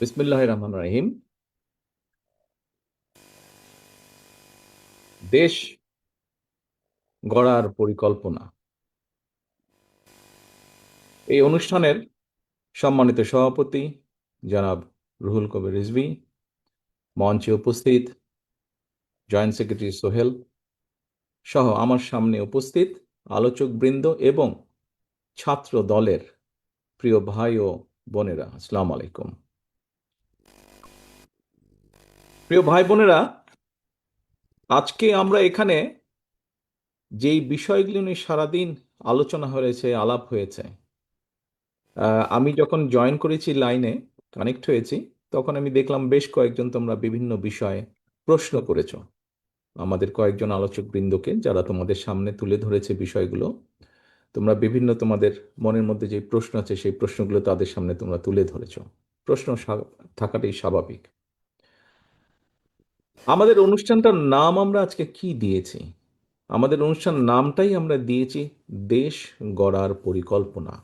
বিসমিল্লাহির রহমানির রহিম। দেশ গড়ার পরিকল্পনা, এই অনুষ্ঠানের সম্মানিত সভাপতি জনাব রুহুল কবির রিজভী, মঞ্চে উপস্থিত জয়েন্ট সেক্রেটারি সোহেল সহ আমার সামনে উপস্থিত আলোচকবৃন্দ এবং ছাত্র দলের প্রিয় ভাই ও বোনেরা, আসসালামু আলাইকুম। প্রিয় ভাই বোনেরা, আজকে আমরা এখানে যেই বিষয়গুলো নিয়ে সারাদিন আলোচনা হয়েছে, আলাপ হয়েছে, আমি যখন জয়েন করেছি, লাইনে কানেক্ট হয়েছি, তখন আমি দেখলাম বেশ কয়েকজন তোমরা বিভিন্ন বিষয়ে প্রশ্ন করেছো আমাদের কয়েকজন আলোচক বৃন্দকে, যারা তোমাদের সামনে তুলে ধরেছে বিষয়গুলো। তোমরা বিভিন্ন তোমাদের মনের মধ্যে যে প্রশ্ন আছে সেই প্রশ্নগুলো তাদের সামনে তোমরা তুলে ধরেছো। প্রশ্ন থাকাটাই স্বাভাবিক। আমাদের অনুষ্ঠানটার নাম আমরা আজকে কি দিয়েছি? আমাদের অনুষ্ঠান নামটাই আমরা দিয়েছি দেশ গড়ার পরিকল্পনা।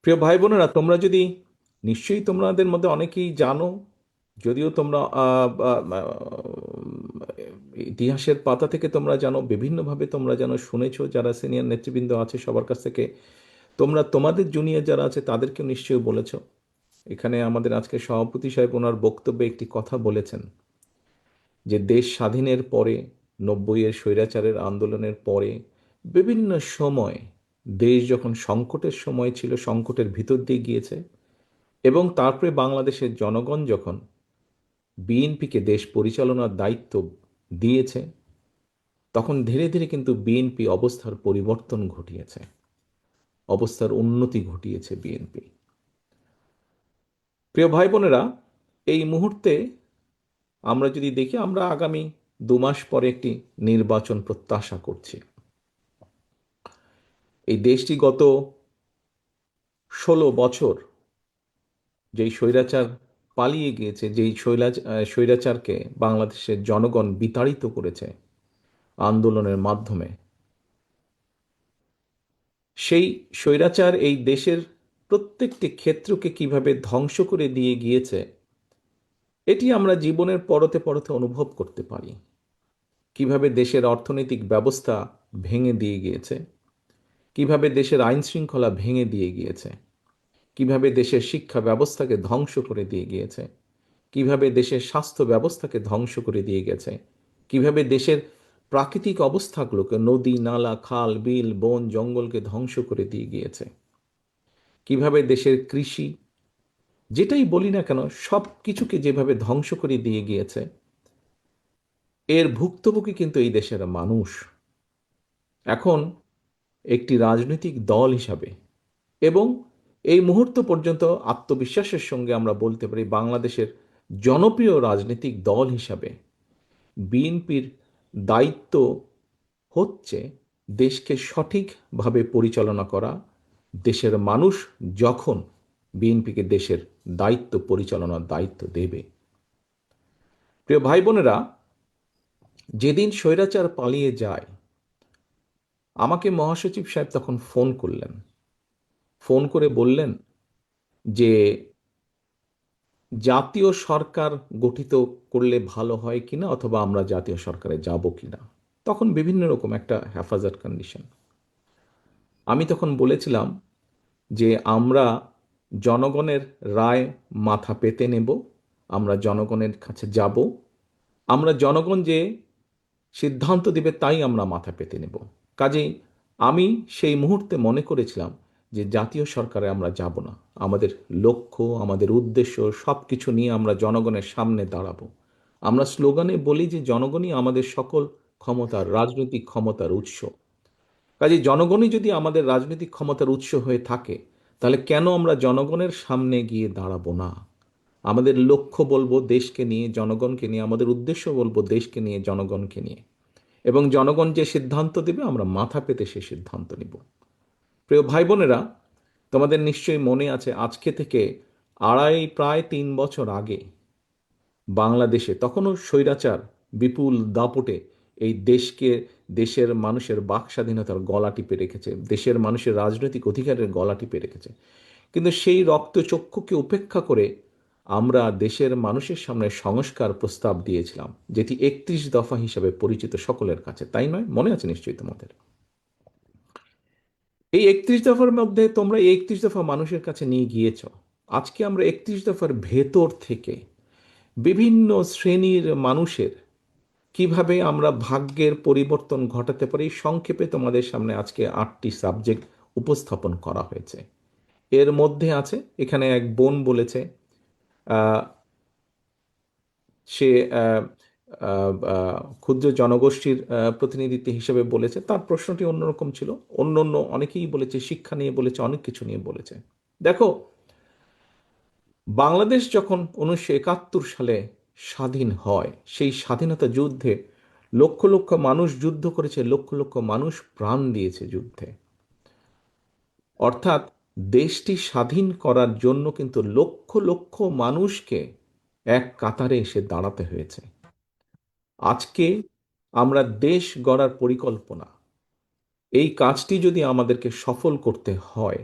প্রিয় ভাই বোনেরা, তোমরা যদি, নিশ্চয়ই তোমাদের মধ্যে অনেকেই জানো, যদিও তোমরা ইতিহাসের পাতা থেকে তোমরা জানো, বিভিন্নভাবে তোমরা জানো, শুনেছো, যারা সিনিয়র নেতৃবৃন্দ আছে সবার কাছ থেকে তোমরা তোমাদের জুনিয়র যারা আছে তাদেরকেও নিশ্চয়ই বলেছো। এখানে আমাদের আজকে সভাপতি সাহেব ওনার বক্তব্যে একটি কথা বলেছেন যে দেশ স্বাধীনের পরে, 90-এর স্বৈরাচারের আন্দোলনের পরে বিভিন্ন সময় দেশ যখন সংকটের সময় ছিল, সংকটের ভিতর দিয়ে গিয়েছে, এবং তারপরে বাংলাদেশের জনগণ যখন বিএনপিকে দেশ পরিচালনার দায়িত্ব দিয়েছে, তখন ধীরে ধীরে কিন্তু বিএনপি অবস্থার পরিবর্তন ঘটিয়েছে, অবস্থার উন্নতি ঘটিয়েছে বিএনপি। প্রিয় ভাই বোনেরা, এই মুহূর্তে আমরা যদি দেখি, আমরা আগামী 2 মাস পরে একটি নির্বাচন প্রত্যাশা করছি। এই দেশটি গত 16 বছর যেই স্বৈরাচার পালিয়ে গিয়েছে, যেই স্বৈরাচারকে বাংলাদেশের জনগণ বিতাড়িত করেছে আন্দোলনের মাধ্যমে, সেই স্বৈরাচার এই দেশের প্রত্যেকটি ক্ষেত্রকে কিভাবে ধ্বংস করে দিয়ে গিয়েছে, এটি আমরা জীবনের পরতে পরতে অনুভব করতে পারি। কিভাবে দেশের অর্থনৈতিক ব্যবস্থা ভেঙে দিয়ে গিয়েছে, কিভাবে দেশের আইন শৃঙ্খলা ভেঙে দিয়ে গিয়েছে, কিভাবে দেশের শিক্ষা ব্যবস্থাকে ধ্বংস করে দিয়ে গিয়েছে, কিভাবে দেশের স্বাস্থ্য ব্যবস্থাকে ধ্বংস করে দিয়ে গেছে, কিভাবে দেশের প্রাকৃতিক অবস্থাগুলোকে, নদী নালা খাল বিল বন জঙ্গলকে ধ্বংস করে দিয়ে গিয়েছে, কিভাবে দেশের কৃষি, যেটাই বলি না কেন, সব কিছুকে যেভাবে ধ্বংস করে দিয়ে গিয়েছে, এর ভুক্তভোগী কিন্তু এই দেশের মানুষ। এখন একটি রাজনৈতিক দল হিসাবে এবং এই মুহূর্ত পর্যন্ত আত্মবিশ্বাসের সঙ্গে আমরা বলতে পারি বাংলাদেশের জনপ্রিয় রাজনৈতিক দল হিসাবে বিএনপির দায়িত্ব হচ্ছে দেশকে সঠিকভাবে পরিচালনা করা। দেশের মানুষ যখন বিএনপিকে দেশের দায়িত্ব, পরিচালনার দায়িত্ব দেবে, প্রিয় ভাই বোনেরা, যেদিন স্বৈরাচার পালিয়ে যায়, আমাকে মহাসচিব সাহেব তখন ফোন করলেন। ফোন করে বললেন যে জাতীয় সরকার গঠিত করলে ভালো হয় কিনা, অথবা আমরা জাতীয় সরকারে যাব কিনা। তখন বিভিন্ন রকম একটা হেফাজত কন্ডিশন। আমি তখন বলেছিলাম যে আমরা জনগণের রায় মাথা পেতে নেব, আমরা জনগণের কাছে যাব, আমরা জনগণ যে সিদ্ধান্ত দেবে তাই আমরা মাথা পেতে নেব। কাজেই আমি সেই মুহূর্তে মনে করেছিলাম যে জাতীয় সরকারে আমরা যাব না। আমাদের লক্ষ্য, আমাদের উদ্দেশ্য সব কিছু নিয়ে আমরা জনগণের সামনে দাঁড়াবো। আমরা স্লোগানে বলি যে জনগণই আমাদের সকল ক্ষমতার, রাজনৈতিক ক্ষমতার উৎস। কাজেই জনগণই যদি আমাদের রাজনৈতিক ক্ষমতার উৎস হয়ে থাকে, তাহলে কেন আমরা জনগণের সামনে গিয়ে দাঁড়াবো না? আমাদের লক্ষ্য বলবো দেশকে নিয়ে, জনগণকে নিয়ে, আমাদের উদ্দেশ্য বলবো দেশকে নিয়ে, জনগণকে নিয়ে, এবং জনগণ যে সিদ্ধান্ত দেবে আমরা মাথা পেতে সে সিদ্ধান্ত নিব। প্রিয় ভাই বোনেরা, তোমাদের নিশ্চয়ই মনে আছে, আজকে থেকে প্রায় 3 বছর আগে বাংলাদেশে তখনও স্বৈরাচার বিপুল দাপটে এই দেশকে, দেশের মানুষের বাক স্বাধীনতার গলা টিপে রেখেছে, দেশের মানুষের রাজনৈতিক অধিকারের গলা টিপে রেখেছে। কিন্তু সেই রক্তচক্ষুকে উপেক্ষা করে আমরা দেশের মানুষের সামনে সংস্কার প্রস্তাব দিয়েছিলাম, যেটি 31 দফা হিসাবে পরিচিত সকলের কাছে, তাই নয়? মনে আছে নিশ্চয়ই তোমাদের। এই 31 দফার মধ্যে তোমরা এই 31 দফা মানুষের কাছে নিয়ে গিয়েছ। আজকে আমরা 31 দফার ভেতর থেকে বিভিন্ন শ্রেণীর মানুষের কিভাবে আমরা ভাগ্যের পরিবর্তন ঘটাতে পারি, সংক্ষেপে তোমাদের সামনে আজকে 8টি সাবজেক্ট উপস্থাপন করা হয়েছে। এর মধ্যে আছে, এখানে এক বোন বলেছে, আহ, সে ক্ষুদ্র জনগোষ্ঠীর প্রতিনিধিত্ব হিসেবে বলেছে। তার প্রশ্নটি অন্যরকম ছিল। অন্য অন্য অনেকেই বলেছে, শিক্ষা নিয়ে বলেছে, অনেক কিছু নিয়ে বলেছে। দেখো, বাংলাদেশ যখন 1971 সালে স্বাধীন হয়, সেই স্বাধীনতা যুদ্ধে লক্ষ লক্ষ মানুষ যুদ্ধ করেছে, লক্ষ লক্ষ মানুষ প্রাণ দিয়েছে যুদ্ধে। অর্থাৎ দেশটি স্বাধীন করার জন্য কিন্তু লক্ষ লক্ষ মানুষকে এক কাতারে এসে দাঁড়াতে হয়েছে। আজকে আমরা দেশ গড়ার পরিকল্পনা, এই কাজটি যদি আমাদেরকে সফল করতে হয়,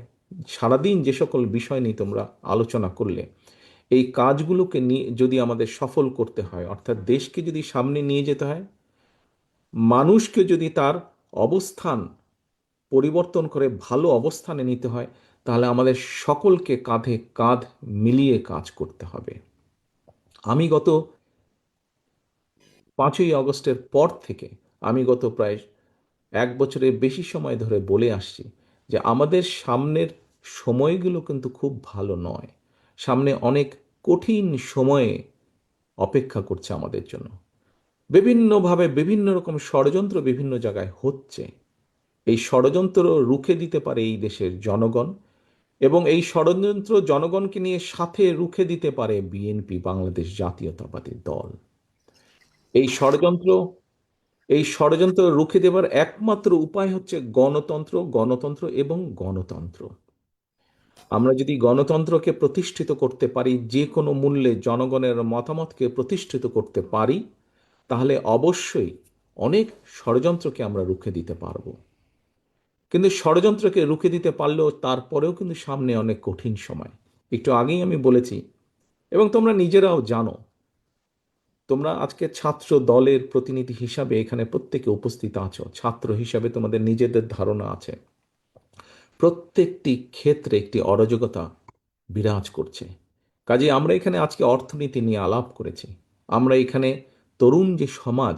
সারাদিন যে সকল বিষয় নিয়ে তোমরা আলোচনা করলে, এই কাজগুলোকে নিয়ে যদি আমাদের সফল করতে হয়, অর্থাৎ দেশকে যদি সামনে নিয়ে যেতে হয়, মানুষকে যদি তার অবস্থান পরিবর্তন করে ভালো অবস্থানে নিতে হয়, তাহলে আমাদের সকলকে কাঁধে কাঁধ মিলিয়ে কাজ করতে হবে। আমি গত 5ই আগস্টের পর থেকে, আমি গত প্রায় 1 বছরের বেশি সময় ধরে বলে আসছি যে আমাদের সামনের সময়গুলো কিন্তু খুব ভালো নয়। সামনে অনেক কঠিন সময়ে অপেক্ষা করছে আমাদের জন্য। বিভিন্নভাবে বিভিন্ন রকম ষড়যন্ত্র বিভিন্ন জায়গায় হচ্ছে। এই ষড়যন্ত্র রুখে দিতে পারে এই দেশের জনগণ, এবং এই ষড়যন্ত্র জনগণকে নিয়ে সাথে রুখে দিতে পারে বিএনপি, বাংলাদেশ জাতীয়তাবাদী দল। এই ষড়যন্ত্র এই ষড়যন্ত্র রুখে দেবার একমাত্র উপায় হচ্ছে গণতন্ত্র, গণতন্ত্র এবং গণতন্ত্র। আমরা যদি গণতন্ত্রকে প্রতিষ্ঠিত করতে পারি, যে কোনো মূল্যে জনগণের মতামতকে প্রতিষ্ঠিত করতে পারি, তাহলে অবশ্যই অনেক ষড়যন্ত্রকে আমরা রুখে দিতে পারবো। কিন্তু ষড়যন্ত্রকে রুখে দিতে পারলেও তারপরেও কিন্তু সামনে অনেক কঠিন সময়। একটু আগেই আমি বলেছি, এবং তোমরা নিজেরাও জানো, তোমরা আজকে ছাত্র দলের প্রতিনিধি হিসাবে এখানে প্রত্যেকে উপস্থিত আছো। ছাত্র হিসাবে তোমাদের নিজেদের ধারণা আছে, প্রত্যেকটি ক্ষেত্রে একটি অরাজকতা বিরাজ করছে। কাজে আমরা এখানে আজকে অর্থনীতি নিয়ে আলাপ করেছি। আমরা এখানে তরুণ যে সমাজ,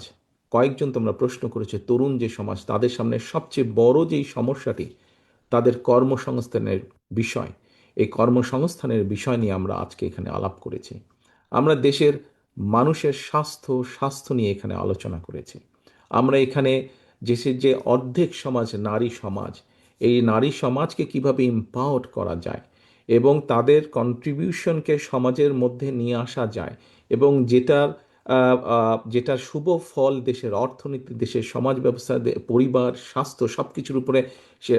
কয়েকজন তোমরা প্রশ্ন করেছে, তরুণ যে সমাজ, তাদের সামনে সবচেয়ে বড় যেই সমস্যাটি, তাদের কর্মসংস্থানের বিষয়, এই কর্মসংস্থানের বিষয় নিয়ে আমরা আজকে এখানে আলাপ করেছি। আমরা দেশের মানুষের স্বাস্থ্য নিয়ে এখানে আলোচনা করেছি। আমরা এখানে দেশের যে অর্ধেক সমাজ নারী সমাজ, এই নারী সমাজকে কিভাবে এম্পাওয়ার করা যায় এবং তাদের কন্ট্রিবিউশনকে সমাজের মধ্যে নিয়ে আসা যায়, এবং যেটার শুভ ফল দেশের অর্থনীতি, দেশের সমাজ ব্যবস্থা, পরিবার, স্বাস্থ্য সব কিছুর উপরে সে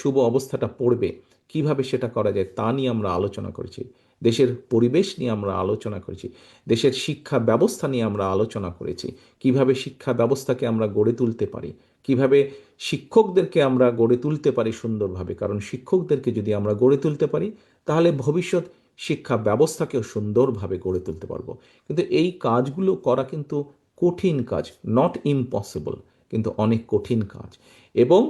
শুভ অবস্থাটা পড়বে, কিভাবে সেটা করা যায় তা নিয়ে আমরা আলোচনা করেছি। দেশের পরিবেশ নিয়ে আমরা আলোচনা করেছি। দেশের শিক্ষা ব্যবস্থা নিয়ে আমরা আলোচনা করেছি। কিভাবে শিক্ষা ব্যবস্থাকে আমরা গড়ে তুলতে পারি, কিভাবে শিক্ষকদেরকে আমরা গড়ে তুলতে পারি সুন্দরভাবে, কারণ শিক্ষকদেরকে যদি আমরা গড়ে তুলতে পারি, তাহলে ভবিষ্যৎ শিক্ষা ব্যবস্থাকেও সুন্দরভাবে গড়ে তুলতে পারবো। কিন্তু এই কাজগুলো করা কিন্তু কঠিন কাজ, নট ইম্পসিবল, কিন্তু অনেক কঠিন কাজ। এবং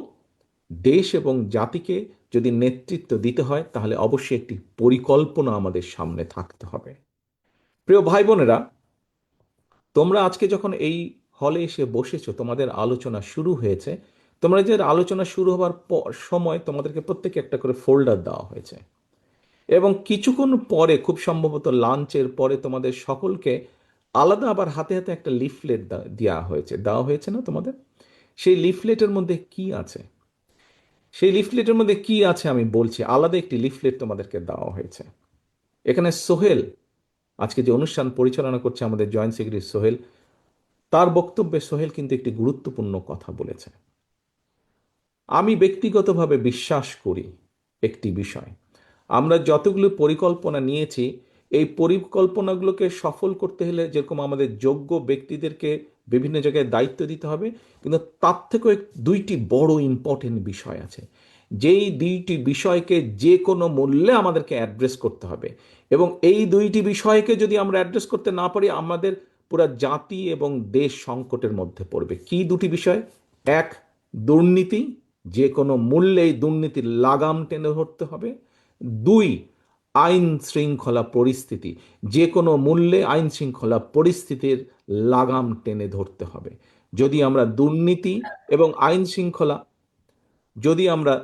দেশ এবং জাতিকে যদি নেতৃত্ব দিতে হয়, তাহলে অবশ্যই একটি পরিকল্পনা আমাদের সামনে থাকতে হবে। প্রিয় ভাই বোনেরা, তোমরা আজকে যখন এই হলে এসে বসেছো, তোমাদের আলোচনা শুরু হয়েছে। তোমরা যে আলোচনা শুরু হবার সময় তোমাদেরকে প্রত্যেকে একটা করে ফোল্ডার দেওয়া হয়েছে, এবং কিছুক্ষণ পরে, খুব সম্ভবত লাঞ্চের পরে, তোমাদের সকলকে আলাদা আবার হাতে হাতে একটা লিফলেট দেওয়া হয়েছে না তোমাদের? সেই লিফলেটের মধ্যে কি আছে? সেই লিফলেটের মধ্যে কি আছে আমি বলছি। আলাদা একটি লিফলেট তোমাদেরকে দেওয়া হয়েছে। এখানে সোহেল, আজকে যে অনুষ্ঠান পরিচালনা করছে আমাদের জয়েন্ট সেক্রেটারি সোহেল, তার বক্তব্যে সোহেল কিন্তু একটি গুরুত্বপূর্ণ কথা বলেছে। আমি ব্যক্তিগতভাবে বিশ্বাস করি একটি বিষয়, আমরা যতগুলো পরিকল্পনা নিয়েছি, এই পরিকল্পনাগুলোকে সফল করতে হলে যেরকম আমাদের যোগ্য ব্যক্তিদেরকে বিভিন্ন জায়গায় দায়িত্ব দিতে হবে, কিন্তু তার থেকেও দুইটি বড় ইম্পর্টেন্ট বিষয় আছে। যেই দুইটি বিষয়কে যে কোনো মূল্যে আমাদেরকে অ্যাড্রেস করতে হবে। এবং এই দুইটি বিষয়কে যদি আমরা অ্যাড্রেস করতে না পারি, আমাদের পুরা জাতি এবং দেশ সংকটের মধ্যে পড়বে। কি দুটি বিষয়? এক, দুর্নীতি, যে কোনো মূল্যে এই দুর্নীতির লাগাম টেনে ধরতে হবে। দুই, আইন শৃঙ্খলা পরিস্থিতি, যে কোনো মূল্যে আইন শৃঙ্খলা পরিস্থিতির লাগাম টেনে ধরতে হবে। যদি আমরা দুর্নীতি এবং আইন শৃঙ্খলা যদি আমরা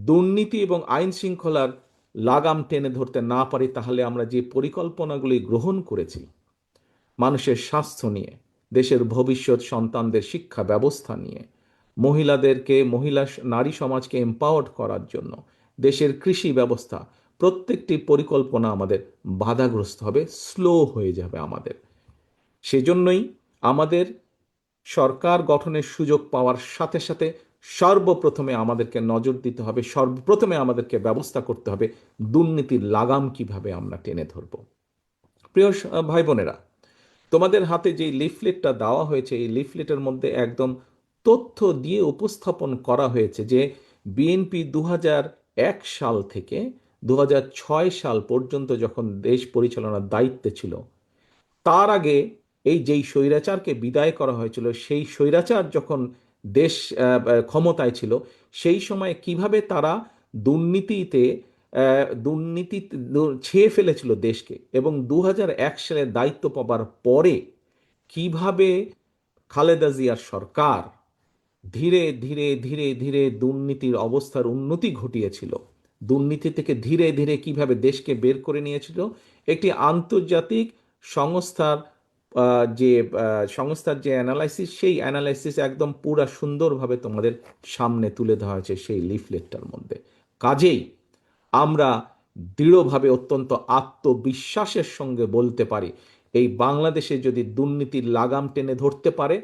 দুর্নীতি এবং আইন শৃঙ্খলার লাগাম টেনে ধরতে না পারি, তাহলে আমরা যে পরিকল্পনাগুলি গ্রহণ করেছি মানুষের স্বাস্থ্য নিয়ে, দেশের ভবিষ্যৎ সন্তানদের শিক্ষা ব্যবস্থা নিয়ে, নারী সমাজকে এম্পাওয়ার্ড করার জন্য, দেশের কৃষি ব্যবস্থা, প্রত্যেকটি পরিকল্পনা আমাদের বাধাগ্রস্ত হবে, স্লো হয়ে যাবে আমাদের। সেজন্যই আমাদের সরকার গঠনের সুযোগ পাওয়ার সাথে সাথে সর্বপ্রথমে আমাদেরকে নজর দিতে হবে, সর্বপ্রথমে আমাদেরকে ব্যবস্থা করতে হবে দুর্নীতির লাগাম কিভাবে আমরা টেনে ধরব। প্রিয় ভাই বোনেরা, তোমাদের হাতে যে লিফলেটটা দেওয়া হয়েছে, এই লিফলেটের মধ্যে একদম তথ্য দিয়ে উপস্থাপন করা হয়েছে যে বিএনপি 2001 সাল থেকে 2006 সাল পর্যন্ত যখন দেশ পরিচালনার দায়িত্বে ছিল, তার আগে এই যেই স্বৈরাচারকে বিদায় করা হয়েছিল, সেই স্বৈরাচার যখন দেশ ক্ষমতায় ছিল, সেই সময় কিভাবে তারা দুর্নীতিতে দুর্নীতি ছেয়ে ফেলেছিল দেশকে, এবং 2001 সালে দায়িত্ব পাবার পরে কিভাবে খালেদা জিয়ার সরকার ধীরে ধীরে ধীরে ধীরে দুর্নীতির অবস্থার উন্নতি ঘটিয়েছিল, দুর্নীতি থেকে ধীরে ধীরে কিভাবে দেশকে বের করে নিয়েছিল, একটি আন্তর্জাতিক সংস্থার যে অ্যানালাইসিস, সেই অ্যানালাইসিস একদম পুরা সুন্দরভাবে তোমাদের সামনে তুলে ধরা হয়েছে সেই লিফলেটটার মধ্যে। কাজেই আমরা দৃঢ়ভাবে, অত্যন্ত আত্মবিশ্বাসের সঙ্গে বলতে পারি, এই বাংলাদেশে যদি দুর্নীতির লাগাম টেনে ধরতে পারে,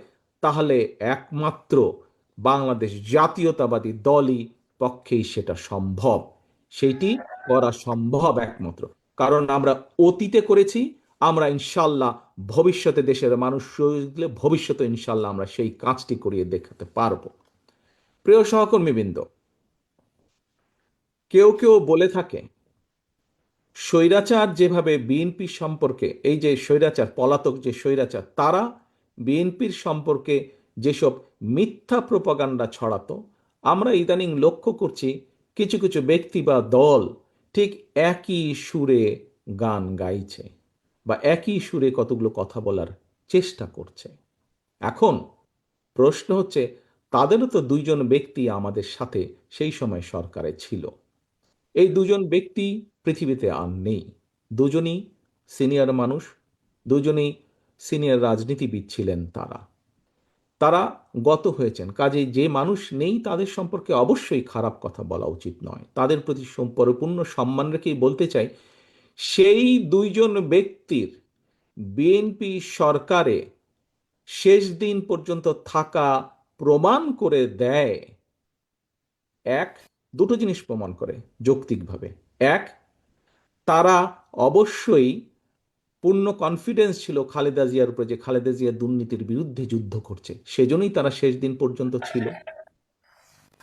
তাহলে একমাত্র বাংলাদেশ জাতীয়তাবাদী দলই পক্ষেই সেটা সম্ভব। সেইটি করা সম্ভব একমাত্র কারণ আমরা অতীতে করেছি, আমরা ইনশাল্লাহ ভবিষ্যতে দেশের মানুষ ভবিষ্যতে ইনশাল্লাহ আমরা সেই কাজটি করিয়ে দেখাতে পারবো। প্রিয় সহকর্মীবৃন্দ, কেউ কেউ বলে থাকে স্বৈরাচার যেভাবে বিএনপি সম্পর্কে, এই যে স্বৈরাচার, পলাতক যে স্বৈরাচার, তারা বিএনপির সম্পর্কে যেসব মিথ্যা প্রপাগান্ডা ছড়াতো, আমরা ইদানিং লক্ষ্য করছি কিছু কিছু ব্যক্তি বা দল ঠিক একই সুরে গান গাইছে বা একই সুরে কতগুলো কথা বলার চেষ্টা করছে। এখন প্রশ্ন হচ্ছে, তাদেরও তো দুইজন ব্যক্তি আমাদের সাথে সেই সময় সরকারে ছিল। এই দুজন ব্যক্তি পৃথিবীতে আর নেই। দুজনই সিনিয়র মানুষ, দুজনেই সিনিয়র রাজনীতিবিদ ছিলেন। তারা তারা গত হয়েছেন। কাজেই যে মানুষ নেই তাদের সম্পর্কে অবশ্যই খারাপ কথা বলা উচিত নয়। তাদের প্রতি পরিপূর্ণ সম্মান রেখেই বলতে চাই, সেই দুইজন ব্যক্তির বিএনপি সরকারে শেষ দিন পর্যন্ত থাকা প্রমাণ করে দেয়, এক, দুটো জিনিস প্রমাণ করে যৌক্তিকভাবে। এক, তারা অবশ্যই পূর্ণ কনফিডেন্স ছিল খালেদা জিয়ার উপরে যে খালেদা জিয়া দুর্নীতির বিরুদ্ধে যুদ্ধ করছে, সেজন্যই তারা শেষ দিন পর্যন্ত ছিল।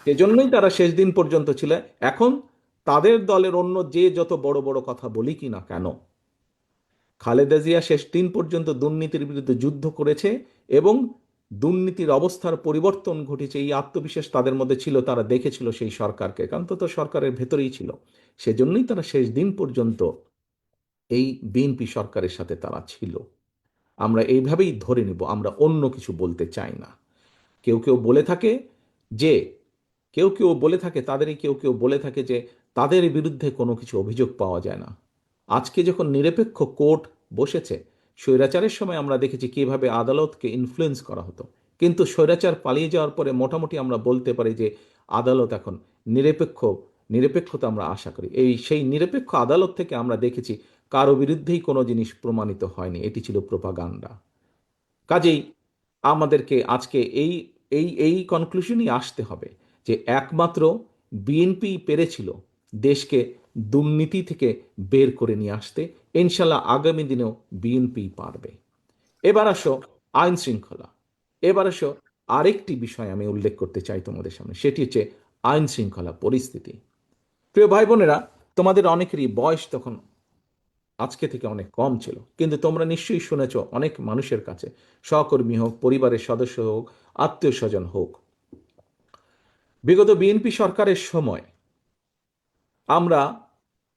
সেজন্যই তারা শেষ দিন পর্যন্ত ছিল। এখন তাদের দলের অন্য যে যত বড় বড় কথা বলি কি না কেন, খালেদা জিয়া শেষ দিন পর্যন্ত দুর্নীতির বিরুদ্ধে যুদ্ধ করেছে এবং দুর্নীতির অবস্থার পরিবর্তন ঘটেছে, এই আত্মবিশ্বাস তাদের মধ্যে ছিল। তারা দেখেছিল সেই সরকারকে, কারণ তো সরকারের ভেতরেই ছিল। সেজন্যই তারা শেষ দিন পর্যন্ত এই বিএনপি সরকারের সাথে তারা ছিল। আমরা এইভাবেই ধরে নেব, আমরা অন্য কিছু বলতে চাই না। কেউ কেউ বলে থাকে যে কেউ কেউ বলে থাকে তাদেরই কেউ কেউ বলে থাকে যে তাদের বিরুদ্ধে কোনো কিছু অভিযোগ পাওয়া যায় না। আজকে যখন নিরপেক্ষ কোর্ট বসেছে, স্বৈরাচারের সময় আমরা দেখেছি কিভাবে আদালতকে ইনফ্লুয়েন্স করা হতো, কিন্তু স্বৈরাচার পালিয়ে যাওয়ার পরে মোটামুটি আমরা বলতে পারি যে আদালত এখন নিরপেক্ষতা আমরা আশা করি। সেই নিরপেক্ষ আদালত থেকে আমরা দেখেছি কারো বিরুদ্ধেই কোনো জিনিস প্রমাণিত হয়নি, এটি ছিল প্রোপাগান্ডা। কাজেই আমাদেরকে আজকে এই এই এই কনক্লুশনই আসতে হবে যে একমাত্র বিএনপি পেরেছিল দেশকে দুর্নীতি থেকে বের করে নিয়ে আসতে। ইনশাল্লাহ আগামী দিনেও বিএনপি পারবে। এবার আসো আইন শৃঙ্খলা। এবার আসো আরেকটি বিষয় আমি উল্লেখ করতে চাই তোমাদের সামনে, সেটি হচ্ছে আইন শৃঙ্খলা পরিস্থিতি। প্রিয় ভাই বোনেরা, তোমাদের অনেকেরই বয়স তখন আজকে থেকে অনেক কম ছিল, কিন্তু তোমরা নিশ্চয়ই শুনেছ অনেক মানুষের কাছে, সহকর্মী হোক, পরিবারের সদস্য হোক, আত্মীয় স্বজন হোক, বিগত বিএনপি সরকারের সময় আমরা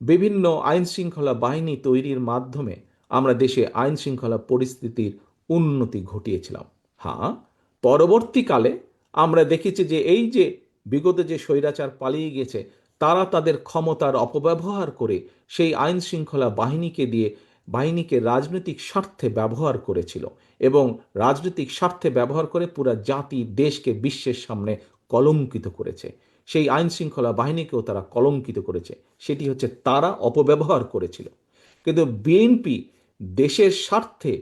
বিভিন্ন আইন শৃঙ্খলা বাহিনী তৈরির মাধ্যমে আমরা দেশে আইন শৃঙ্খলা পরিস্থিতির উন্নতি ঘটিয়েছিলাম। হ্যাঁ, পরবর্তীকালে আমরা দেখেছি যে এই যে বিগত যে স্বৈরাচার পালিয়ে গেছে, তারা তাদের ক্ষমতার অপব্যবহার করে সেই আইন শৃঙ্খলা বাহিনীকে রাজনৈতিক স্বার্থে ব্যবহার করেছিল, এবং রাজনৈতিক স্বার্থে ব্যবহার করে পুরা জাতি দেশকে বিশ্বের সামনে কলঙ্কিত করেছে। সেই আইন শৃঙ্খলা বাহিনীকেও তারা কলঙ্কিত করেছে, সেটি হচ্ছে তারা অপব্যবহার করেছিল। কিন্তু বিএনপি দেশের স্বার্থে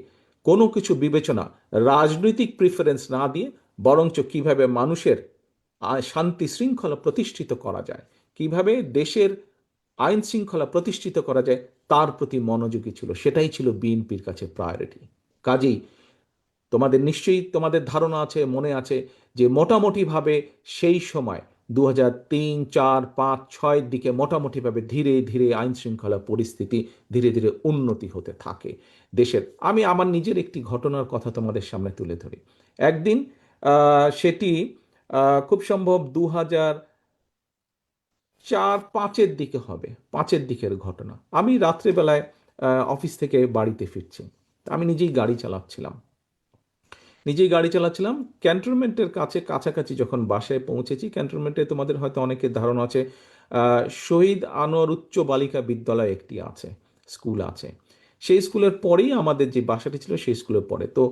কোনো কিছু বিবেচনা, রাজনৈতিক প্রিফারেন্স না দিয়ে বরঞ্চ কিভাবে মানুষের শান্তি শৃঙ্খলা প্রতিষ্ঠিত করা যায়, কিভাবে দেশের আইন শৃঙ্খলা প্রতিষ্ঠিত করা যায়, তার প্রতি মনোযোগী ছিল। সেটাই ছিল বিএনপির কাছে প্রায়োরিটি। কাজেই তোমাদের নিশ্চয়ই তোমাদের ধারণা আছে, মনে আছে যে মোটামুটিভাবে সেই সময় 2003, 4, 5, 6 দিকে মোটামুটিভাবে ধীরে ধীরে আইন শৃঙ্খলা পরিস্থিতি ধীরে ধীরে উন্নতি হতে থাকে দেশের। আমি আমার নিজের একটি ঘটনার কথা তোমাদের সামনে তুলে ধরি। একদিন সেটি খুব সম্ভব 2004-5-এর দিকে হবে, 5-এর দিকের ঘটনা। আমি রাত্রেবেলায় অফিস থেকে বাড়িতে ফিরছি। আমি নিজেই গাড়ি চালাচ্ছিলাম। ক্যান্টনমেন্টের কাছাকাছি যখন বাসায় পৌঁছেছি, ক্যান্টনমেন্টে তোমাদের হয়তো অনেকের ধারণা আছে, শহীদ আনোয়ার উচ্চ বালিকা বিদ্যালয় একটি আছে, স্কুল আছে। সেই স্কুলের পরেই আমাদের যে বাসাটি ছিল, সেই স্কুলের পরে। তো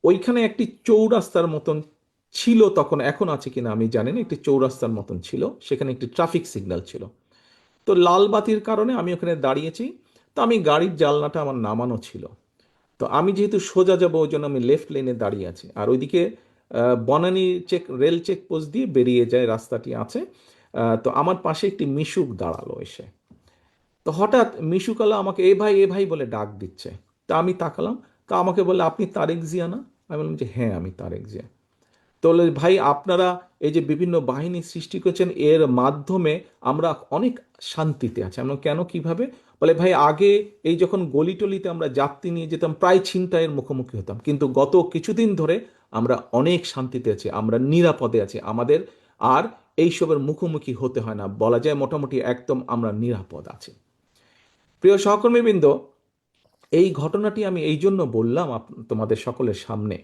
ওইখানে একটি চৌরাস্তার মতন ছিল তখন, এখন আছে কিনা আমি জানি না, একটি চৌরাস্তার মতন ছিল, সেখানে একটি ট্রাফিক সিগন্যাল ছিল। তো লাল বাতির কারণে আমি ওখানে দাঁড়িয়েছি। তো আমি গাড়ির জানলাটা আমার নামানো ছিল। তো আমি যেহেতু সোজা যাবো, ওই জন্য আমি লেফট লেনে দাঁড়িয়ে আছি, আর ওইদিকে বনানী রেল চেক পোস্ট দিয়ে বেরিয়ে যায় রাস্তাটি আছে। তো আমার পাশে একটি মিশুক দাঁড়ালো এসে। তো হঠাৎ মিশুকালা আমাকে এ ভাই বলে ডাক দিচ্ছে। তা আমি তাকালাম, তা আমাকে বলে, আপনি তারেক জিয়া না? আমি বললাম যে হ্যাঁ, আমি তারেক জিয়া। তো বলে, ভাই আপনারা এই যে বিভিন্ন বাহিনী সৃষ্টি করছেন, এর মাধ্যমে আমরা অনেক শান্তিতে আছি। আমরা কেন, কিভাবে? বলে, ভাই আগে এই যখন গলিটলিতে আমরা যাত্রী নিয়ে যেতাম, প্রায় ছিনতাইয়ের মুখোমুখি হতাম, কিন্তু গত কিছুদিন ধরে আমরা অনেক শান্তিতে আছি, আমরা নিরাপদে আছি, আমাদের আর এইসবের মুখোমুখি হতে হয় না, বলা যায় মোটামুটি একদম আমরা নিরাপদ আছি। প্রিয় সহকর্মীবৃন্দ, এই ঘটনাটি আমি এই জন্য বললাম তোমাদের সকলের সামনে,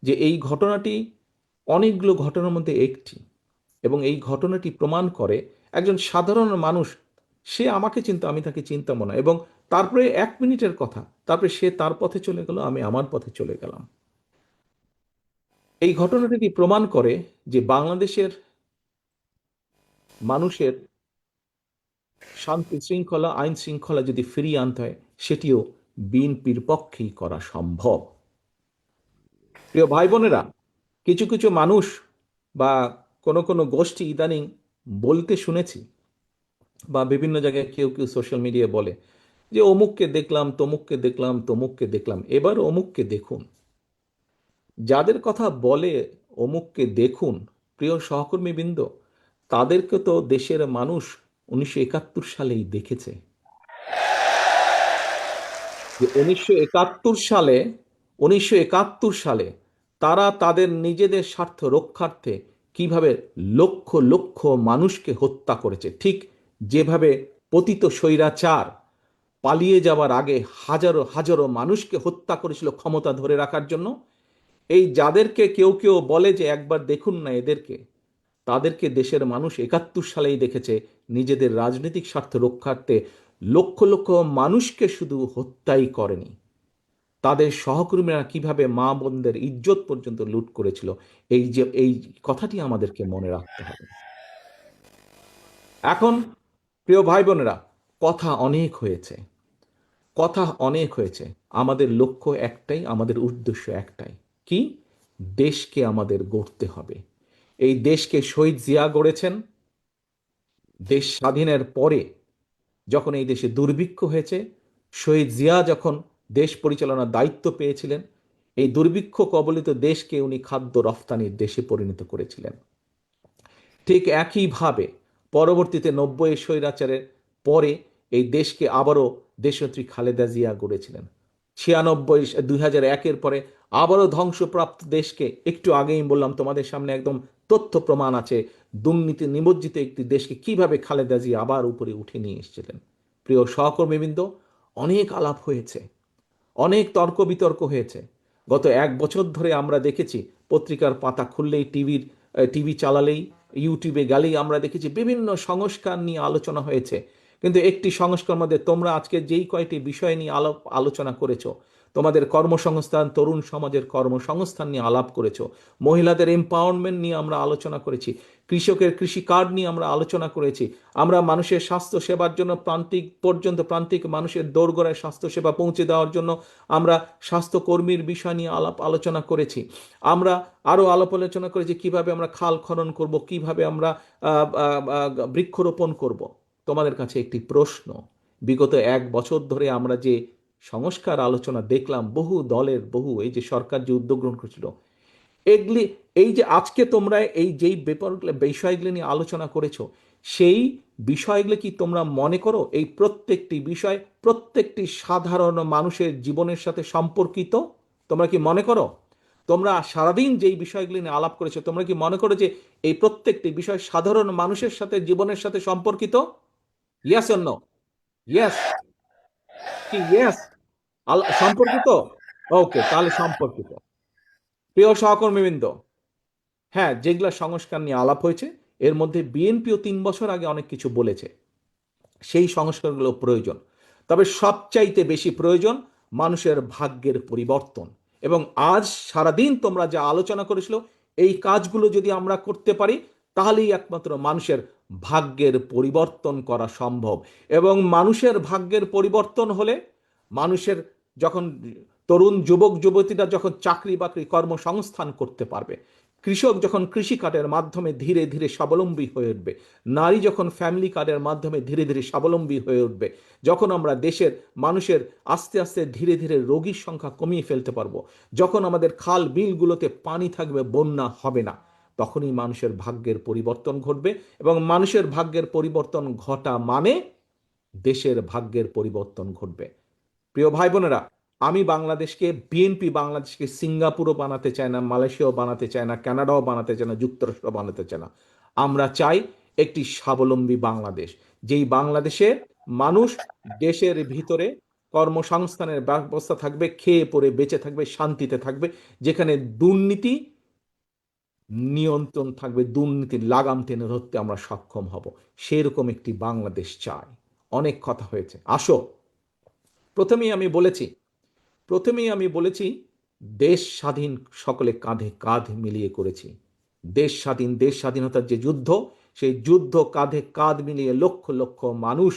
যে এই ঘটনাটি অনেকগুলো ঘটনার মধ্যে একটি, এবং এই ঘটনাটি প্রমাণ করে একজন সাধারণ মানুষ, সে আমাকে চিনতো, আমি তাকে চিনতাম না, এবং তারপরে 1 মিনিটের কথা, তারপরে সে তার পথে চলে গেল, আমি আমার পথে চলে গেলাম। এই ঘটনাটি প্রমাণ করে যে বাংলাদেশের মানুষের শান্তি শৃঙ্খলা, আইন শৃঙ্খলা যদি ফিরিয়ে আনতে হয়, সেটিও বিএনপির পক্ষেই করা সম্ভব। প্রিয় ভাই বোনেরা, কিছু কিছু মানুষ বা কোনো কোনো গোষ্ঠী ইদানিং বলতে শুনেছি, বা বিভিন্ন জায়গায় কেউ কেউ সোশ্যাল মিডিয়ায় বলে যে অমুককে দেখলাম, তমুককে দেখলাম, তমুককে দেখলাম। এবার অমুককে দেখুন। যাদের কথা বলে অমুককে দেখুন, প্রিয় সহকর্মীবৃন্দ, তাদেরকে তো দেশের মানুষ 1971 সালেই দেখেছে। যে 1971 সালে তারা তাদের নিজেদের স্বার্থ রক্ষার্থে কিভাবে লক্ষ লক্ষ মানুষকে হত্যা করেছে, ঠিক যেভাবে পতিত স্বৈরাচার পালিয়ে যাওয়ার আগে হাজারো হাজারো মানুষকে হত্যা করেছিল ক্ষমতা ধরে রাখার জন্য। এই যাদেরকে কেউ কেউ বলে যে একবার দেখুন না এদেরকে, তাদেরকে দেশের মানুষ 71 সালেই দেখেছে নিজেদের রাজনৈতিক স্বার্থ রক্ষার্থে লক্ষ লক্ষ মানুষকে শুধু হত্যাই করেনি, তাদের সহকর্মীরা কিভাবে মা বোনদের ইজ্জত পর্যন্ত লুট করেছিল। এই কথাটি আমাদেরকে মনে রাখতে হবে। এখন প্রিয় ভাই বোনেরা, কথা অনেক হয়েছে, কথা অনেক হয়েছে। আমাদের লক্ষ্য একটাই, আমাদের উদ্দেশ্য একটাই, কি? দেশকে আমাদের গড়তে হবে। এই দেশকে শহীদ জিয়া গড়েছেন। দেশ স্বাধীনের পরে যখন এই দেশে দুর্ভিক্ষ হয়েছে, শহীদ জিয়া যখন দেশ পরিচালনার দায়িত্ব পেয়েছিলেন, এই দুর্ভিক্ষ কবলিত দেশকে উনি খাদ্য রফতানির দেশে পরিণত করেছিলেন। ঠিক একইভাবে পরবর্তীতে 90 স্বৈরাচারের পরে এই দেশকে আবারও দেশনেত্রী খালেদা জিয়া গড়েছিলেন। 2001-এর পরে আবারও ধ্বংসপ্রাপ্ত দেশকে, একটু আগেই বললাম তোমাদের সামনে একদম তথ্য প্রমাণ আছে, দুর্নীতি নিমজ্জিত একটি দেশকে কিভাবে খালেদা জিয়া আবার উপরে উঠে নিয়ে এসেছিলেন। প্রিয় সহকর্মীবৃন্দ, অনেক আলাপ হয়েছে, অনেক তর্ক বিতর্ক হয়েছে। গত 1 বছর ধরে আমরা দেখেছি, পত্রিকার পাতা খুললেই, টিভি চালালেই, ইউটিউবে গেলেই আমরা দেখেছি বিভিন্ন সংস্কার নিয়ে আলোচনা হয়েছে। কিন্তু একটি সংস্কার মধ্যে তোমরা আজকে যেই কয়টি বিষয় নিয়ে আলোচনা করেছো, তোমাদের কর্মসংস্থান, তরুণ সমাজের কর্মসংস্থান নিয়ে আলাপ করেছো, মহিলাদের এম্পাওয়ারমেন্ট নিয়ে আমরা আলোচনা করেছি, কৃষকের কৃষি কার্ড নিয়ে আমরা আলোচনা করেছি, আমরা মানুষের স্বাস্থ্য সেবার জন্য প্রান্তিক মানুষের দোরগোড়ায় স্বাস্থ্যসেবা পৌঁছে দেওয়ার জন্য আমরা স্বাস্থ্যকর্মীর বিষয় নিয়ে আলোচনা করেছি। আমরা আরও আলোচনা করেছি কিভাবে আমরা খাল খনন করব, কিভাবে আমরা বৃক্ষরোপণ করব। তোমাদের কাছে একটি প্রশ্ন, বিগত 1 বছর ধরে আমরা যে সংস্কার আলোচনা দেখলাম, বহু দলের এই যে সরকার যে উদ্যোগ গ্রহণ করেছিল, এগুলি, এই যে আজকে তোমরা এই যেই বিষয়গুলি নিয়ে আলোচনা করেছো, সেই বিষয়গুলো কি তোমরা মনে করো এই প্রত্যেকটি বিষয় প্রত্যেকটি সাধারণ মানুষের জীবনের সাথে সম্পর্কিত? তোমরা কি মনে করো, তোমরা সারাদিন যেই বিষয়গুলি নিয়ে আলাপ করেছো, তোমরা কি মনে করো যে এই প্রত্যেকটি বিষয় সাধারণ মানুষের সাথে, জীবনের সাথে সম্পর্কিত? Yes or no? ইয়েস কি ইয়েস? সম্পর্কিত? ওকে, তাহলে সম্পর্কিত। প্রিয় সহকর্মীবৃন্দ, হ্যাঁ, যেগুলা সংস্কার নিয়ে আলাপ হয়েছে, এর মধ্যে বিএনপিও 3 বছর আগে অনেক কিছু বলেছে, সেই সংস্কারগুলো প্রয়োজন। তবে সবচাইতে বেশি প্রয়োজন মানুষের ভাগ্যের পরিবর্তন। এবং আজ সারাদিন তোমরা যা আলোচনা করেছিল, এই কাজগুলো যদি আমরা করতে পারি, তাহলেই একমাত্র মানুষের ভাগ্যের পরিবর্তন করা সম্ভব। এবং মানুষের ভাগ্যের পরিবর্তন হলে, মানুষের যখন তরুণ যুবক যুবতীরা যখন চাকরি বাকরি কর্মসংস্থান করতে পারবে, কৃষক যখন কৃষি কার্ডের মাধ্যমে ধীরে ধীরে স্বাবলম্বী হয়ে উঠবে, নারী যখন ফ্যামিলি কার্ডের মাধ্যমে ধীরে ধীরে স্বাবলম্বী হয়ে উঠবে, যখন আমরা দেশের মানুষের আস্তে আস্তে ধীরে ধীরে রোগীর সংখ্যা কমিয়ে ফেলতে পারবো, যখন আমাদের খাল বিলগুলোতে পানি থাকবে, বন্যা হবে না, তখনই মানুষের ভাগ্যের পরিবর্তন ঘটবে। এবং মানুষের ভাগ্যের পরিবর্তন ঘটা মানে দেশের ভাগ্যের পরিবর্তন ঘটবে। প্রিয় ভাই বোনেরা, বিএনপি বাংলাদেশকে সিঙ্গাপুরও বানাতে চায় না, মালয়েশিয়াও বানাতে চায় না, কানাডাও বানাতে চায় না, যুক্তরাষ্ট্র বানাতে চায় না। আমরা চাই একটি স্বাবলম্বী বাংলাদেশ, যেই বাংলাদেশে মানুষ দেশের ভিতরে কর্মসংস্থানের ব্যবস্থা থাকবে, খেয়ে পরে বেঁচে থাকবে, শান্তিতে থাকবে, যেখানে দুর্নীতি নিয়ন্ত্রণ থাকবে, দুর্নীতির লাগাম টেনে ধরতে আমরা সক্ষম হব। সেরকম একটি বাংলাদেশ চাই। অনেক কথা হয়েছে, আসো। প্রথমেই আমি বলেছি দেশ স্বাধীন সকলে কাঁধে কাঁধ মিলিয়ে করেছি। দেশ স্বাধীনতার যে যুদ্ধ, সেই যুদ্ধ কাঁধে কাঁধ মিলিয়ে লক্ষ লক্ষ মানুষ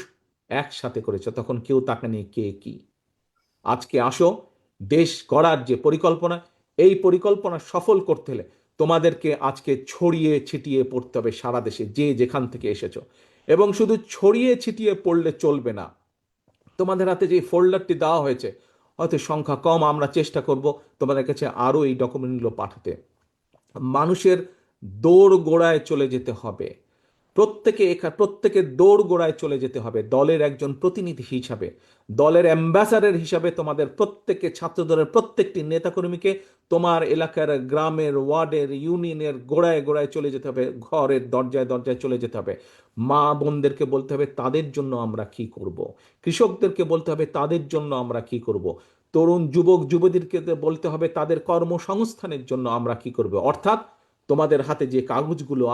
একসাথে করেছে, তখন কেউ তাকায়নি কে কি। আজকে আসো, দেশ গড়ার যে পরিকল্পনা, এই পরিকল্পনা সফল করতে হলে তোমাদেরকে আজকে ছড়িয়ে ছিটিয়ে পড়তে হবে সারা দেশে, যে যেখান থেকে এসেছো। এবং শুধু ছড়িয়ে ছিটিয়ে পড়লে চলবে না, তোমাদের হাতে যে ফোল্ডারটি দেওয়া হয়েছে, হয়তো সংখ্যা কম, আমরা চেষ্টা করব তোমাদের কাছে আরও এই ডকুমেন্টগুলো পাঠাতে। মানুষের দৌড় গোড়ায় চলে যেতে হবে, প্রত্যেকের দৌড় গোড়ায় চলে যেতে হবে, দলের একজন প্রতিনিধি হিসাবে, দলের অ্যাম্বাসাডার হিসাবে। তোমাদের প্রত্যেককে, ছাত্রদলের প্রত্যেকটি নেতাকর্মীকে তোমার এলাকার, গ্রামের, ওয়ার্ডের, ইউনিয়নের গোড়ায় গোড়ায় চলে যেতে হবে, ঘরের দরজায় দরজায় চলে যেতে হবে। মা বোনদেরকে বলতে হবে তাদের জন্য আমরা কি করব, কৃষকদেরকে বলতে হবে তাদের জন্য আমরা কি করব, তরুণ যুবক যুবতীদেরকে বলতে হবে তাদের কর্মসংস্থানের জন্য আমরা কি করব। অর্থাৎ তোমাদের হাতে যে কাগজগুলো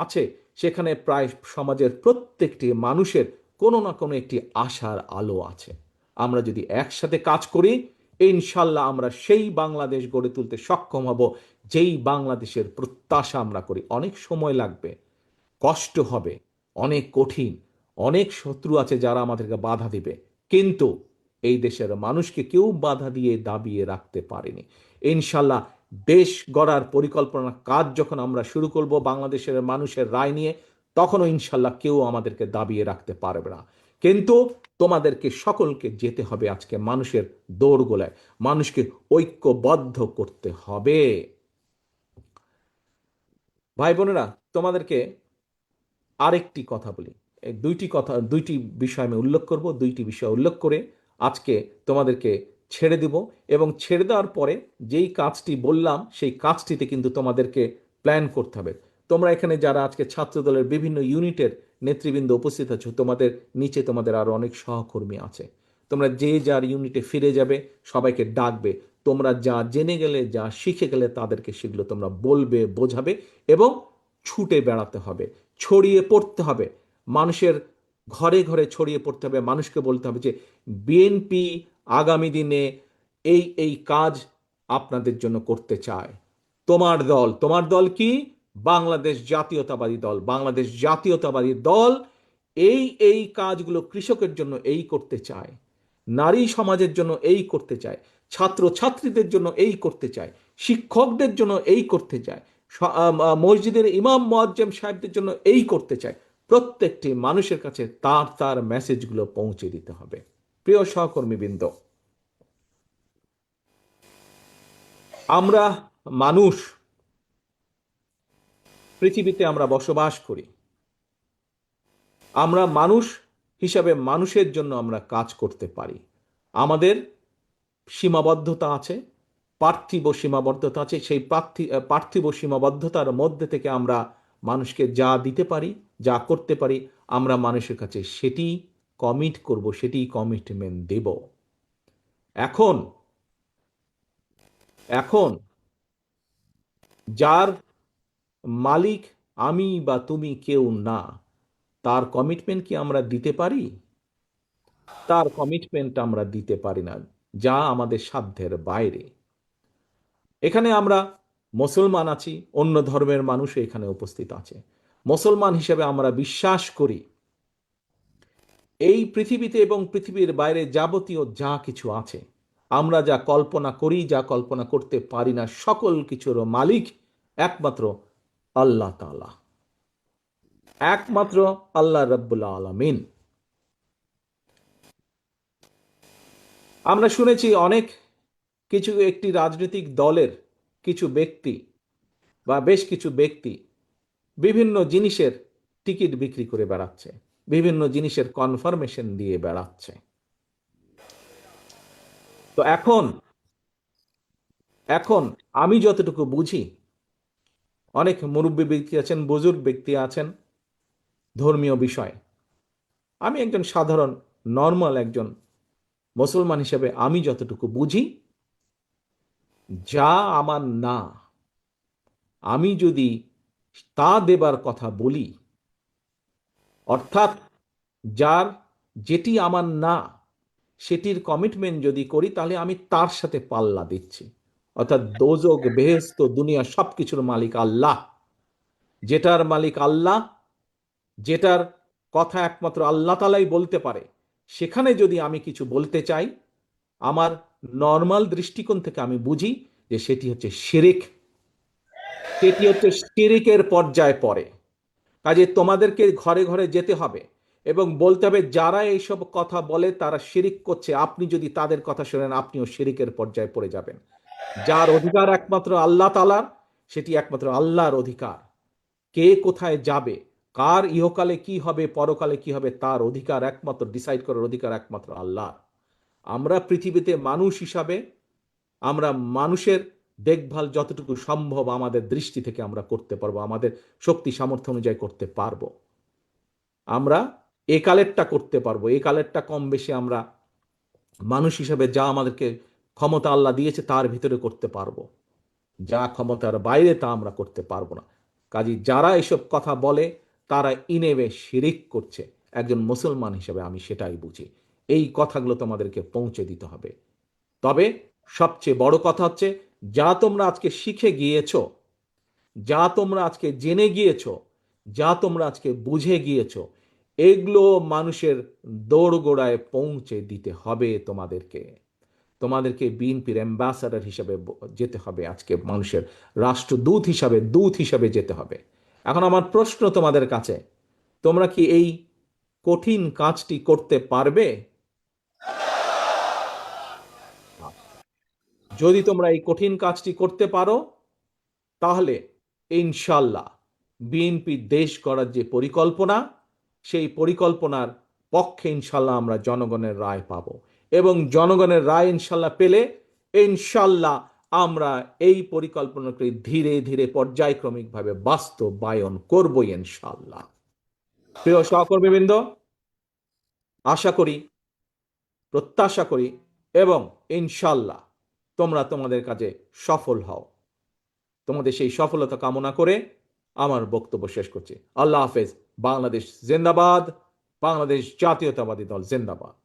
আছে, সেখানে প্রায় সমাজের প্রত্যেকটি মানুষের কোনো না কোনো একটি আশার আলো আছে। আমরা যদি একসাথে কাজ করি, ইনশাল্লাহ আমরা সেই বাংলাদেশ গড়ে তুলতে সক্ষম হব, যেই বাংলাদেশের প্রত্যাশা আমরা করি। অনেক সময় লাগবে, কষ্ট হবে, অনেক কঠিন, অনেক শত্রু আছে যারা আমাদেরকে বাধা দিবে, কিন্তু এই দেশের মানুষকে কেউ বাধা দিয়ে দাবিয়ে রাখতে পারেনি। ইনশাল্লাহ দেশ গড়ার পরিকল্পনা কাজ যখন আমরা শুরু করব বাংলাদেশের মানুষের রায় নিয়ে, তখনও ইনশাল্লাহ কেউ আমাদেরকে দাবিয়ে রাখতে পারবে না। কিন্তু তোমাদেরকে সকলকে যেতে হবে আজকে মানুষের দৌড়গোলায়, মানুষকে ঐক্যবদ্ধ করতে হবে। ভাই বোনেরা, তোমাদেরকে আরেকটি কথা বলি। এই দুইটি বিষয় আমি উল্লেখ করব। দুইটি বিষয় উল্লেখ করে আজকে তোমাদেরকে ছেড়ে দিব, এবং ছেড়ে দেওয়ার পরে যেই কাজটি বললাম সেই কাজটিতে কিন্তু তোমাদেরকে প্ল্যান করতে হবে। তোমরা এখানে যারা আজকে ছাত্রদলের বিভিন্ন ইউনিটের নেতৃবৃন্দ উপস্থিত আছো, তোমাদের নিচে তোমাদের আরো অনেক সহকর্মী আছে। তোমরা যে যার ইউনিটে ফিরে যাবে, সবাইকে ডাকবে। তোমরা যা জেনে গেলে, যা শিখে গেলে, তাদেরকে সেগুলো তোমরা বলবে, বোঝাবে, এবং ছুটে বেড়াতে হবে, ছড়িয়ে পড়তে হবে। মানুষের ঘরে ঘরে ছড়িয়ে পড়তে হবে। মানুষকে বলতে হবে যে বিএনপি আগামী দিনে এই এই কাজ আপনাদের জন্য করতে চায়। তোমার দল কি? বাংলাদেশ জাতীয়তাবাদী দল। বাংলাদেশ জাতীয়তাবাদী দল এই এই কাজগুলো কৃষকের জন্য এই করতে চায়, নারী সমাজের জন্য এই করতে চায়, ছাত্র ছাত্রীদের জন্য এই করতে চায়, শিক্ষকদের জন্য এই করতে চায়, মসজিদের ইমাম মুয়াজ্জেম সাহেবদের জন্য এই করতে চায়। প্রত্যেকটি মানুষের কাছে তার তার মেসেজগুলো পৌঁছে দিতে হবে। প্রিয় সহকর্মীবৃন্দ, আমরা মানুষ, পৃথিবীতে আমরা বসবাস করি। আমরা মানুষ হিসাবে মানুষের জন্য আমরা কাজ করতে পারি। আমাদের সীমাবদ্ধতা আছে, পার্থিব সীমাবদ্ধতা আছে। সেই পার্থিব সীমাবদ্ধতার মধ্যে থেকে আমরা মানুষকে যা দিতে পারি, যা করতে পারি, আমরা মানুষের কাছে সেটি কমিট করব, সেটি কমিটমেন্ট দেব। এখন এখন যার মালিক আমি বা তুমি কেউ না, তার কমিটমেন্ট কি আমরা দিতে পারি? তার কমিটমেন্ট আমরা দিতে পারি না, যা আমাদের সাধ্যের বাইরে। এখানে আমরা মুসলমান আছি, অন্য ধর্মের মানুষও এখানে উপস্থিত আছে। মুসলমান হিসেবে আমরা বিশ্বাস করি এই পৃথিবীতে এবং পৃথিবীর বাইরে যাবতীয় যা কিছু আছে, আমরা যা কল্পনা করি, যা কল্পনা করতে পারি না, সকল কিছুর মালিক একমাত্র আল্লাহ তাআলা, একমাত্র আল্লাহ রাব্বুল আলামিন। আমরা শুনেছি অনেক কিছু, একটি রাজনৈতিক দলের কিছু ব্যক্তি বা বেশ কিছু ব্যক্তি বিভিন্ন জিনিসের টিকিট বিক্রি করে বেড়াচ্ছে, বিভিন্ন জিনিসের কনফার্মেশন দিয়ে বেড়াচ্ছে। তো এখন এখন আমি যতটুকু বুঝি, অনেক মুরব্বী ব্যক্তি আছেন, বুজুর্গ ব্যক্তি আছেন ধর্মীয় বিষয়। আমি একজন সাধারণ নর্মাল একজন মুসলমান হিসেবে আমি যতটুকু বুঝি, যা আমার না, আমি যদি তা দেবার কথা বলি, অর্থাৎ যার যেটি আমার না সেটির কমিটমেন্ট যদি করি, তাহলে আমি তার সাথে পাল্লা দিচ্ছি। অর্থাৎ দোজক, বেহেশত, দুনিয়া সবকিছুর মালিক আল্লাহ। যেটার মালিক আল্লাহ, যেটার কথা একমাত্র আল্লাহ তাআলাই বলতে পারে, সেখানে যদি আমি কিছু বলতে চাই, আমার নর্মাল দৃষ্টিকোণ থেকে আমি বুঝি যে সেটি হচ্ছে শিরিক, সেটি হচ্ছে শিরিকের পর্যায়ে পড়ে। কাজে তোমাদেরকে ঘরে ঘরে যেতে হবে এবং বলতে হবে যারা এইসব কথা বলে তারা শিরিক করছে। আপনি যদি তাদের কথা শোনেন, আপনিও শিরিকের পর্যায়ে পড়ে যাবেন। যার অধিকার একমাত্র আল্লাহ তাআলার, সেটি একমাত্র আল্লাহর অধিকার। কে কোথায় যাবে, কার ইহকালে কি হবে, পরকালে কি হবে, তার অধিকার একমাত্র, ডিসাইড করার অধিকার একমাত্র আল্লাহর। আমরা পৃথিবীতে মানুষ হিসাবে আমরা মানুষের দেখভাল যতটুকু সম্ভব আমাদের দৃষ্টি থেকে আমরা করতে পারবো, আমাদের শক্তি সামর্থ্য অনুযায়ী করতে পারবো। আমরা এ কালেরটা করতে পারবো, এ কালেরটা কম বেশি আমরা মানুষ হিসাবে যা আমাদেরকে ক্ষমতা আল্লাহ দিয়েছে তার ভিতরে করতে পারবো। যা ক্ষমতার বাইরে তা আমরা করতে পারবো না। কাজী যারা এসব কথা বলে তারা ইনেবে শিরিক করছে। একজন মুসলমান হিসেবে আমি সেটাই বুঝি। এই কথাগুলো তোমাদেরকে পৌঁছে দিতে হবে। তবে সবচেয়ে বড় কথা হচ্ছে, যা তোমরা আজকে শিখে গিয়েছ, যা তোমরা আজকে জেনে গিয়েছ, যা তোমরা আজকে বুঝে গিয়েছ, এগুলো মানুষের দোরগোড়ায় পৌঁছে দিতে হবে। তোমাদেরকে তোমাদেরকে বিএনপির অ্যাম্বাসাডার হিসাবে যেতে হবে, আজকে মানুষের রাষ্ট্রদূত হিসাবে, দূত হিসাবে যেতে হবে। এখন আমার প্রশ্ন তোমাদের কাছে, তোমরা কি এই কঠিন কাজটি করতে পারবে? যদি তোমরা এই কঠিন কাজটি করতে পারো, তাহলে ইনশাল্লাহ বিএনপি দেশ গড়ার যে পরিকল্পনা, সেই পরিকল্পনার পক্ষে ইনশাল্লাহ আমরা জনগণের রায় পাব, এবং জনগণের রায় ইনশাল্লাহ পেলে ইনশাল্লাহ আমরা এই পরিকল্পনাকে ধীরে ধীরে পর্যায়ক্রমিকভাবে বাস্তবায়ন করবো ইনশাল্লাহ। প্রিয় সহকর্মীবৃন্দ, আশা করি, প্রত্যাশা করি এবং ইনশাল্লাহ তোমরা তোমাদের কাজে সফল হও। তোমাদের সেই সফলতা কামনা করে আমার বক্তব্য শেষ করছি। আল্লাহ হাফেজ। বাংলাদেশ জিন্দাবাদ। বাংলাদেশ জাতীয়তাবাদী দল জিন্দাবাদ।